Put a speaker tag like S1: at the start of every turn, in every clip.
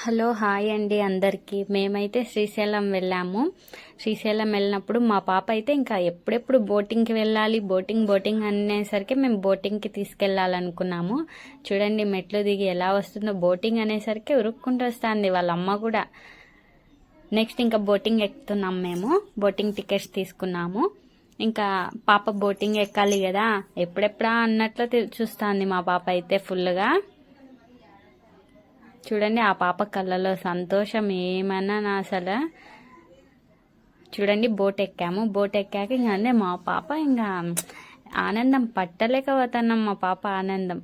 S1: Hello hi అండి అందరికీ. మేమైతే శ్రీశైలం వెళ్ళాము. శ్రీశైలం వెళ్ళినప్పుడు మా పాప అయితే ఇంకా ఎప్పుడెప్పుడు బోటింగ్కి వెళ్ళాలి, బోటింగ్ అనేసరికి మేము బోటింగ్కి తీసుకెళ్ళాలనుకున్నాము. చూడండి మెట్లు దిగి ఎలా వస్తుందో. బోటింగ్ అనేసరికి ఉరుక్కుంటూ వస్తుంది వాళ్ళ అమ్మ కూడా. నెక్స్ట్ ఇంకా బోటింగ్ ఎక్కుతున్నాం. మేము బోటింగ్ టికెట్స్ తీసుకున్నాము. ఇంకా పాప బోటింగ్ ఎక్కాలి కదా, ఎప్పుడెప్పుడా అన్నట్లు చూస్తుంది మా పాప అయితే ఫుల్గా. చూడండి ఆ పాప కళ్ళలో సంతోషం ఏమన్నా అసలు. చూడండి బోట్ ఎక్కాము. బోట్ ఎక్కాక ఇంకా అంటే మా పాప ఇంకా ఆనందం పట్టలేకపోతున్నాం. మా పాప ఆనందం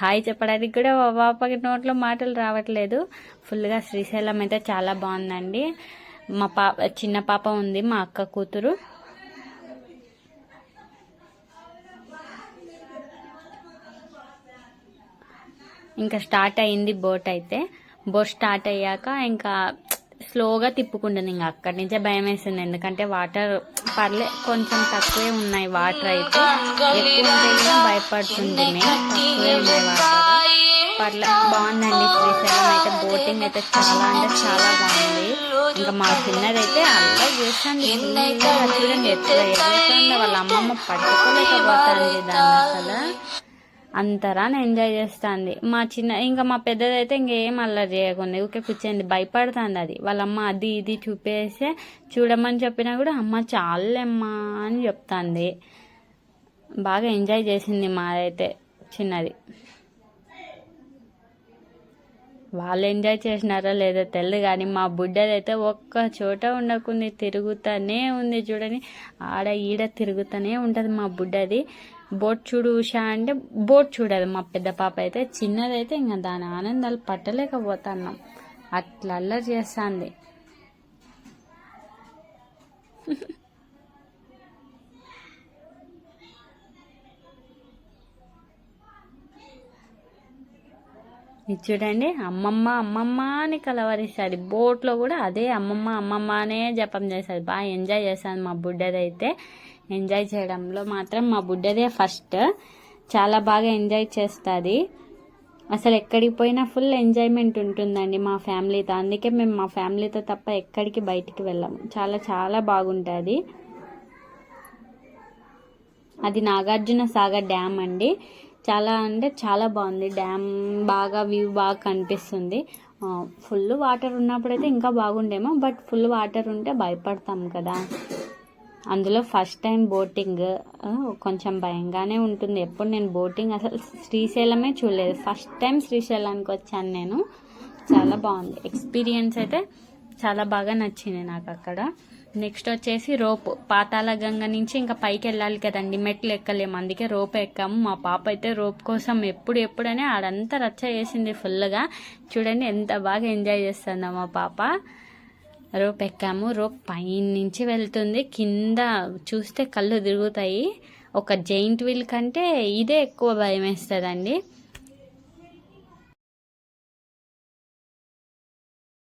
S1: హాయ్ చెప్పడానికి కూడా మా పాపకి నోట్లో మాటలు రావట్లేదు. ఫుల్గా శ్రీశైలం అయితే చాలా బాగుందండి. మా చిన్న పాప ఉంది, మా అక్క కూతురు. ఇంకా స్టార్ట్ అయింది బోట్ అయితే. బోట్ స్టార్ట్ అయ్యాక ఇంకా స్లోగా తిప్పుకుంటుంది. ఇంకా అక్కడి నుంచే భయం వేస్తుంది, ఎందుకంటే వాటర్ కొంచెం తక్కువే ఉన్నాయి. వాటర్ అయితే ఎక్కువ ఉంటే భయపడుతుంది. తక్కువే ఉన్నాయి వాటర్. బాగుందండి శ్రీశైలం అయితే. బోటింగ్ అయితే చాలా అంటే చాలా బాగుంది. ఇంకా మా చిన్నదైతే అలా చేస్తుంది. చూడండి ఎట్లా ఎదుగుతుందో, వాళ్ళ అమ్మమ్మ పట్టుకోలేకపోతుంది దాన్ని అసలు. అంతరా ఎంజాయ్ చేస్తుంది. ఇంకా మా పెద్దదైతే ఇంకేం అల్లరి చేయకుండా ఊకే కూర్చొని భయపడుతుంది. అది వాళ్ళమ్మ అది ఇది చూపేస్తే చూడమని చెప్పినా కూడా అమ్మ చాలేమ్మా అని చెప్తుంది. బాగా ఎంజాయ్ చేసింది మాదైతే చిన్నది. వాళ్ళు ఎంజాయ్ చేసినారో లేదో తెలియదు కానీ మా బుడ్డదైతే ఒక్క చోట ఉండకుంది, తిరుగుతూనే ఉంది. చూడని ఆడ ఈడ తిరుగుతూనే ఉంటుంది మా బుడ్డది. బోట్ చూడు ఉషా అంటే బోట్ చూడదు మా పెద్ద పాప అయితే. చిన్నదైతే ఇంకా దాని ఆనందాలు పట్టలేకపోతున్నాం, అట్లా అల్లరి చేస్తుంది. ఇది చూడండి అమ్మమ్మ అమ్మమ్మ అని కలవరిస్తుంది. బోట్లో కూడా అదే అమ్మమ్మ అమ్మమ్మ అనే జపం చేస్తుంది. బాగా ఎంజాయ్ చేస్తుంది మా బుడ్డదైతే. ఎంజాయ్ చేయడంలో మాత్రం మా బుడ్డదే ఫస్ట్. చాలా బాగా ఎంజాయ్ చేస్తుంది. అసలు ఎక్కడికి పోయినా ఫుల్ ఎంజాయ్మెంట్ ఉంటుందండి మా ఫ్యామిలీతో. అందుకే మేము మా ఫ్యామిలీతో తప్ప ఎక్కడికి బయటికి వెళ్ళాము. చాలా చాలా బాగుంటుంది. అది నాగార్జున సాగర్ డ్యామ్ అండి. చాలా అంటే చాలా బాగుంది డ్యామ్. బాగా వ్యూ బాగా కనిపిస్తుంది. ఫుల్ వాటర్ ఉన్నప్పుడైతే ఇంకా బాగుండేమో, బట్ ఫుల్ వాటర్ ఉంటే భయపడతాం కదా. అందులో ఫస్ట్ టైం బోటింగ్ కొంచెం భయంగానే ఉంటుంది. ఎప్పుడు నేను బోటింగ్ అసలు శ్రీశైలమే చూడలేదు. ఫస్ట్ టైం శ్రీశైలానికి వచ్చాను నేను. చాలా బాగుంది ఎక్స్పీరియన్స్ అయితే. చాలా బాగా నచ్చింది నాకు అక్కడ. నెక్స్ట్ వచ్చేసి రోప్. పాతాళ గంగ నుంచి ఇంకా పైకి వెళ్ళాలి కదండి, మెట్లు ఎక్కలేము, అందుకే రోప్ ఎక్కాము. మా పాప అయితే రోప్ కోసం ఎప్పుడనే ఆడంతా రచ్చ చేసింది ఫుల్గా. చూడండి ఎంత బాగా ఎంజాయ్ చేస్తుందో మా పాప. రోప్ ఎక్కాము. రోప్ పైన నుంచి వెళ్తుంది, కింద చూస్తే కళ్ళు తిరుగుతాయి. ఒక జైంట్ వీల్ కంటే ఇదే ఎక్కువ భయం వేస్తుందండి.